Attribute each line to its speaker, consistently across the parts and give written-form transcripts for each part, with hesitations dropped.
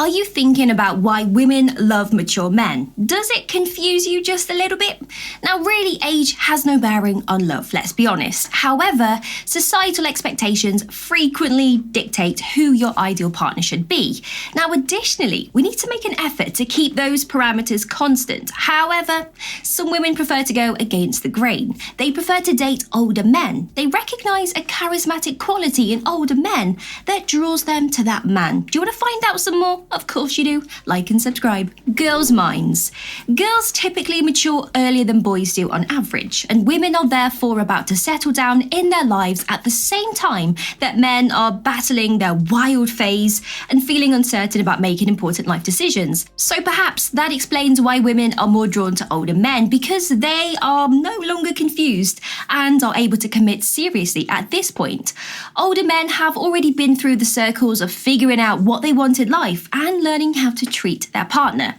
Speaker 1: Are you thinking about why women love mature men? Does it confuse you just a little bit? Now, really, age has no bearing on love, let's be honest. However, societal expectations frequently dictate who your ideal partner should be. Now, additionally, we need to make an effort to keep those parameters constant. However, some women prefer to go against the grain. They prefer to date older men. They recognise a charismatic quality in older men that draws them to that man. Do you want to find out some more? Of course you do. Like and subscribe. Girls' minds. Girls typically mature earlier than boys do on average, and women are therefore about to settle down in their lives at the same time that men are battling their wild phase and feeling uncertain about making important life decisions. So perhaps that explains why women are more drawn to older men, because they are no longer confused and are able to commit seriously at this point. Older men have already been through the circles of figuring out what they want in life and learning how to treat their partner.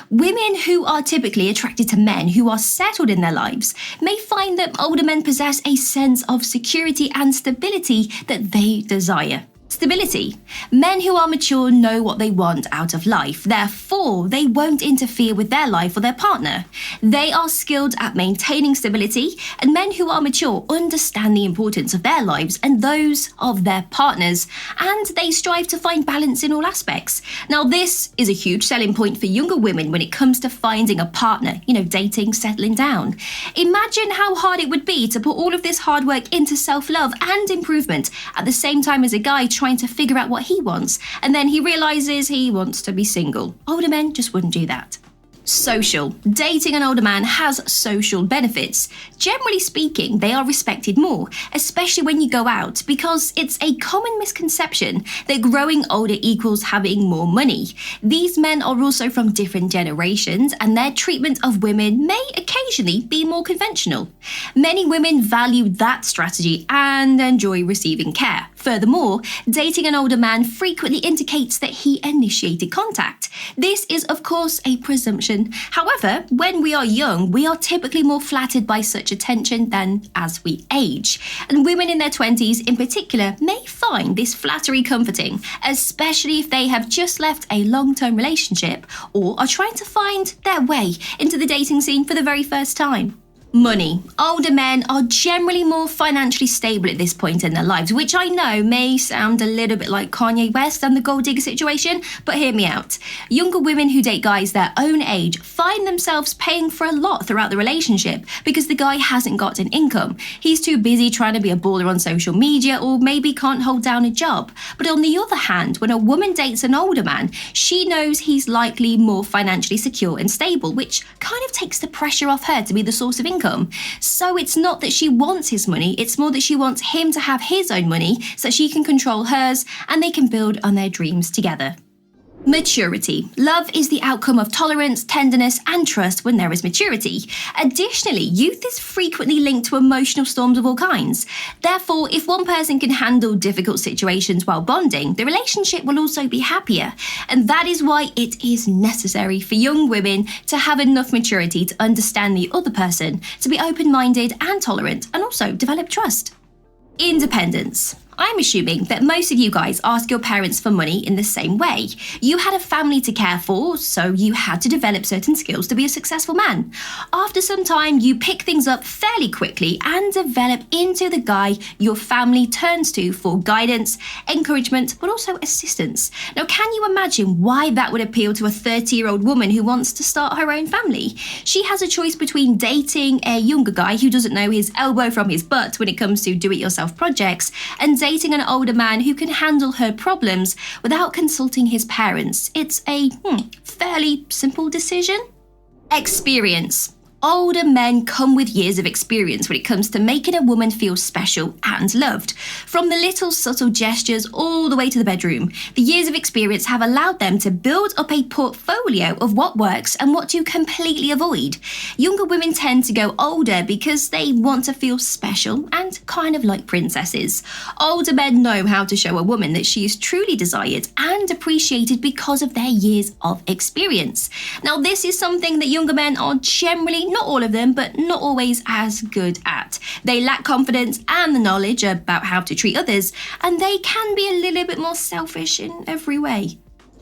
Speaker 1: Women who are typically attracted to men who are settled in their lives may find that older men possess a sense of security and stability that they desire. Stability. Men who are mature know what they want out of life, therefore they won't interfere with their life or their partner. They are skilled at maintaining stability, and men who are mature understand the importance of their lives and those of their partners, and they strive to find balance in all aspects. Now, this is a huge selling point for younger women when it comes to finding a partner, dating, settling down. Imagine how hard it would be to put all of this hard work into self-love and improvement at the same time as a guy trying to figure out what he wants, and then he realizes he wants to be single. Older men just wouldn't do that. Social. Dating an older man has social benefits. Generally speaking, they are respected more, especially when you go out, because it's a common misconception that growing older equals having more money. These men are also from different generations, and their treatment of women may occasionally be more conventional. Many women value that strategy and enjoy receiving care. Furthermore, dating an older man frequently indicates that he initiated contact. This is, of course, a presumption. However, when we are young, we are typically more flattered by such attention than as we age. And women in their 20s in particular may find this flattery comforting, especially if they have just left a long-term relationship or are trying to find their way into the dating scene for the very first time. Money. Older men are generally more financially stable at this point in their lives, which I know may sound a little bit like Kanye West and the gold digger situation, but hear me out. Younger women who date guys their own age find themselves paying for a lot throughout the relationship because the guy hasn't got an income. He's too busy trying to be a baller on social media, or maybe can't hold down a job. But on the other hand, when a woman dates an older man, she knows he's likely more financially secure and stable, which kind of takes the pressure off her to be the source of income. So it's not that she wants his money, it's more that she wants him to have his own money so she can control hers and they can build on their dreams together. Maturity. Love is the outcome of tolerance, tenderness, and trust when there is maturity. Additionally, youth is frequently linked to emotional storms of all kinds. Therefore, if one person can handle difficult situations while bonding, the relationship will also be happier. And that is why it is necessary for young women to have enough maturity to understand the other person, to be open-minded and tolerant, and also develop trust. Independence. I'm assuming that most of you guys ask your parents for money in the same way. You had a family to care for, so you had to develop certain skills to be a successful man. After some time, you pick things up fairly quickly and develop into the guy your family turns to for guidance, encouragement, but also assistance. Now, can you imagine why that would appeal to a 30-year-old woman who wants to start her own family? She has a choice between dating a younger guy who doesn't know his elbow from his butt when it comes to do-it-yourself projects, and dating an older man who can handle her problems without consulting his parents. It's a fairly simple decision. Experience. Older men come with years of experience when it comes to making a woman feel special and loved. From the little subtle gestures all the way to the bedroom, the years of experience have allowed them to build up a portfolio of what works and what to completely avoid. Younger women tend to go older because they want to feel special and kind of like princesses. Older men know how to show a woman that she is truly desired and appreciated because of their years of experience. Now, this is something that younger men are generally, not all of them, but not always as good at. They lack confidence and the knowledge about how to treat others, and they can be a little bit more selfish in every way.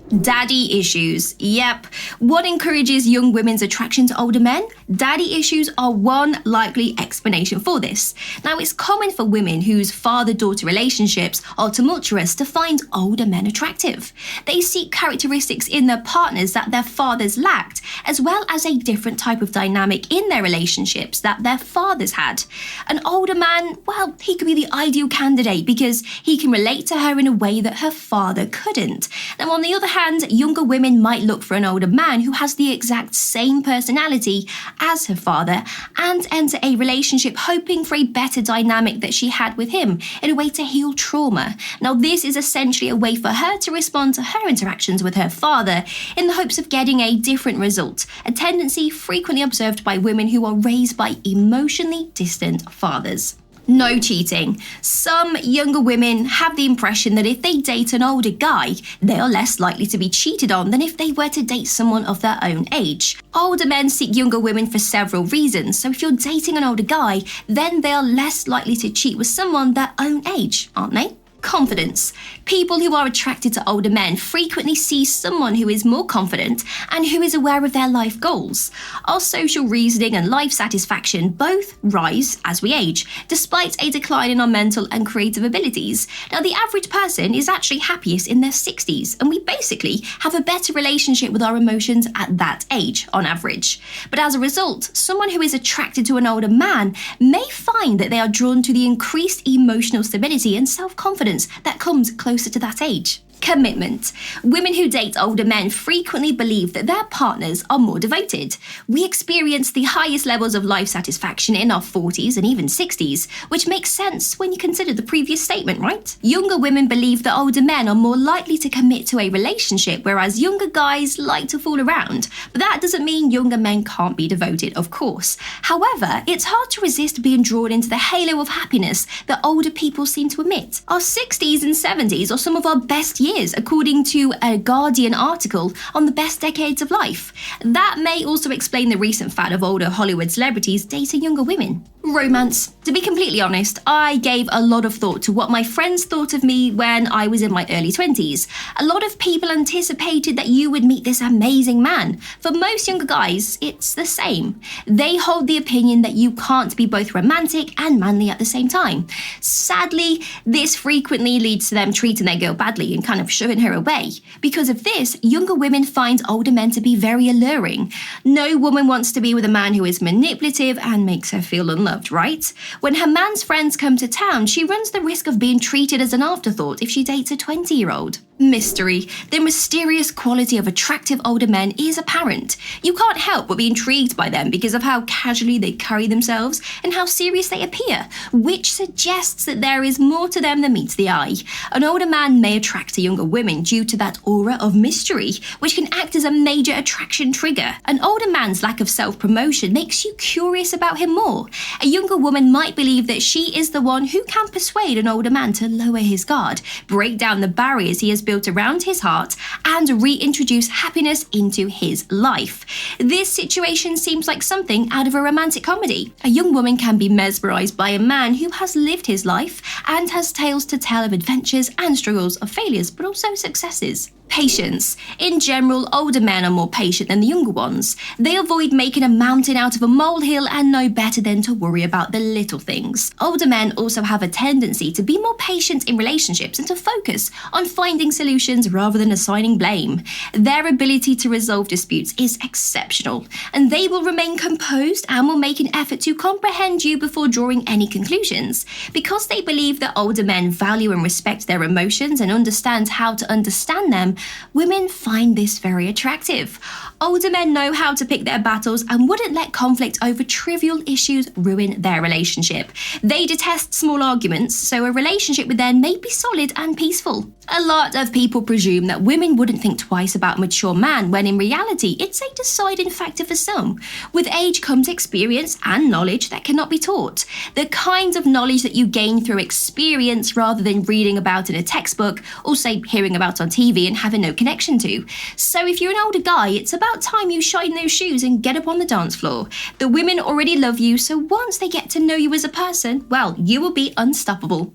Speaker 1: Daddy issues. Yep. What encourages young women's attraction to older men? Daddy issues are one likely explanation for this. Now, it's common for women whose father-daughter relationships are tumultuous to find older men attractive. They seek characteristics in their partners that their fathers lacked, as well as a different type of dynamic in their relationships that their fathers had. An older man, well, he could be the ideal candidate because he can relate to her in a way that her father couldn't. Now, on the other hand, younger women might look for an older man who has the exact same personality as her father and enter a relationship hoping for a better dynamic that she had with him in a way to heal trauma. Now, this is essentially a way for her to respond to her interactions with her father in the hopes of getting a different result, a tendency frequently observed by women who are raised by emotionally distant fathers. No cheating. Some younger women have the impression that if they date an older guy, they are less likely to be cheated on than if they were to date someone of their own age. Older men seek younger women for several reasons, so if you're dating an older guy, then they are less likely to cheat with someone their own age, aren't they? Confidence. People who are attracted to older men frequently see someone who is more confident and who is aware of their life goals. Our social reasoning and life satisfaction both rise as we age, despite a decline in our mental and creative abilities. Now, the average person is actually happiest in their 60s, and we basically have a better relationship with our emotions at that age, on average. But as a result, someone who is attracted to an older man may find that they are drawn to the increased emotional stability and self-confidence that comes closer to that age. Commitment. Women who date older men frequently believe that their partners are more devoted. We experience the highest levels of life satisfaction in our 40s and even 60s, which makes sense when you consider the previous statement, right? Younger women believe that older men are more likely to commit to a relationship, whereas younger guys like to fool around. But that doesn't mean younger men can't be devoted, of course. However, it's hard to resist being drawn into the halo of happiness that older people seem to emit. Our 60s and 70s are some of our best years, according to a Guardian article on the best decades of life. That may also explain the recent fad of older Hollywood celebrities dating younger women. Romance. To be completely honest, I gave a lot of thought to what my friends thought of me when I was in my early 20s. A lot of people anticipated that you would meet this amazing man. For most younger guys, it's the same. They hold the opinion that you can't be both romantic and manly at the same time. Sadly, this frequently leads to them treating their girl badly and kind of shoving her away. Because of this, younger women find older men to be very alluring. No woman wants to be with a man who is manipulative and makes her feel unloved, right? When her man's friends come to town, she runs the risk of being treated as an afterthought if she dates a 20-year-old. Mystery. The mysterious quality of attractive older men is apparent. You can't help but be intrigued by them because of how casually they carry themselves and how serious they appear, which suggests that there is more to them than meets the eye. An older man may attract to younger women due to that aura of mystery, which can act as a major attraction trigger. An older man's lack of self-promotion makes you curious about him more. A younger woman might believe that she is the one who can persuade an older man to lower his guard, break down the barriers he has built around his heart, and reintroduce happiness into his life. This situation seems like something out of a romantic comedy. A young woman can be mesmerized by a man who has lived his life and has tales to tell of adventures and struggles, of failures, but also successes. Patience. In general, older men are more patient than the younger ones. They avoid making a mountain out of a molehill and know better than to worry about the little things. Older men also have a tendency to be more patient in relationships and to focus on finding solutions rather than assigning blame. Their ability to resolve disputes is exceptional, and they will remain composed and will make an effort to comprehend you before drawing any conclusions. Because they believe that older men value and respect their emotions and understand how to understand them, women find this very attractive. Older men know how to pick their battles and wouldn't let conflict over trivial issues ruin their relationship. They detest small arguments, so a relationship with them may be solid and peaceful. A lot of people presume that women wouldn't think twice about a mature man, when in reality, it's a deciding factor for some. With age comes experience and knowledge that cannot be taught. The kinds of knowledge that you gain through experience rather than reading about in a textbook, or say hearing about on TV and having no connection to. So if you're an older guy, it's about time you shine those shoes and get up on the dance floor. The women already love you, so once they get to know you as a person, well, you will be unstoppable.